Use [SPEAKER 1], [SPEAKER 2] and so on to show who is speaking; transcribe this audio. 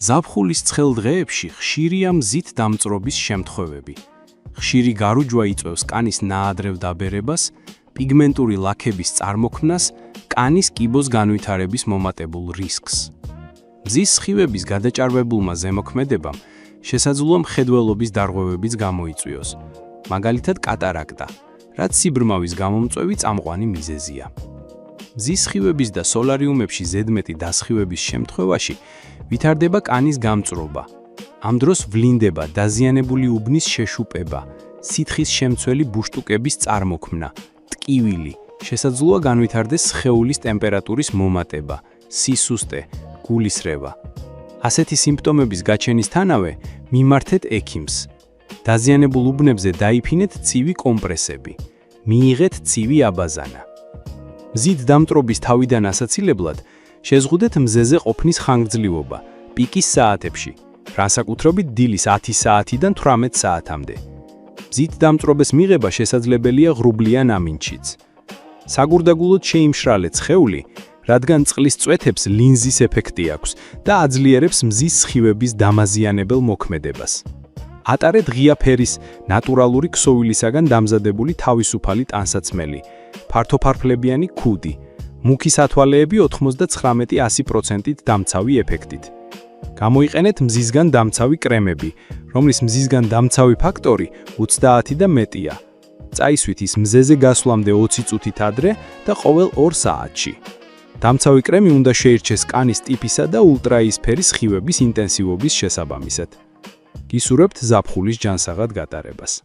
[SPEAKER 1] ზაფხულის ცხელ დღეებში ხშირია მზით დამწრობის შემთხვევები. ხშირი გარუჯვა იწვევს კანის ნაადრევ დაბერებას, პიგმენტური ლაქების წარმოქმნას, კანის კიბოს განვითარების მომატებულ რისკს. მზის სხივების გადაჭარბებულმა ზემოქმედებამ შესაძლოა მხედველობის დარღვევებიც გამოიწვიოს, მაგალითად კატარაქტა, რაც სიბრმავის გამომწვევი წამყვანი მიზეზია. მზის სხივების და სოლარიუმებში ზედმეტი დასხივების შემთხვევაში ვითარდება კანის გამწრობა. ამ დროს ვლინდება დაზიანებული უბნის შეშუპება, სითხის შემცველი ბუშტუკების წარმოქმნა, ტკივილი, შესაძლოა განვითარდეს სხეულის ტემპერატურის მომატება, სისუსტე, გულისრევა. ასეთი სიმპტომების გაჩენისთანავე მიმართეთ ექიმს. დაზიანებულ უბნებზე დაიფინეთ ცივი კომპრესები, მიიღეთ ცივი აბაზანა. მზით დამწრობის თავიდან ასაცილებლად შეზღუდეთ მზეზე ყოფნის ხანგრძლივობა პიკის საათებში, განსაკუთრებით დილის 10 საათიდან 18 საათამდე. მზით დამწრობის მიღება შესაძლებელია ღრუბლიან ამინდშიც. საგურდაგულოდ შეიმშრალეთ სხეული, რადგან წყლის წვეთებს ლინზის ეფექტი აქვს და აძლიერებს მზის სხივების დამაზიანებელ მოქმედებას. ატარეთ ღია ფერის, ნატურალური ქსოვილისაგან დამზადებული თავისუფალი ტანსაცმელი, ფართოფარფლებიანი ქუდი, მუქი სათვალეები 99-100%-ით დამცავი ეფექტით. გამოიყენეთ მზისგან დამცავი კრემები, რომლის მზისგან დამცავი ფაქტორი 30 და მეტია. წაისვით ის მზეზე გასვლამდე 20 წუთით ადრე და ყოველ 2 საათში. დამცავი კრემი უნდა შეირჩეს კანის ტიპისა და ულტრაიისფერი სხივების ინტენსივობის შესაბამისად. გისურვებთ ზაფხულის ჯანსაღად გატარებას.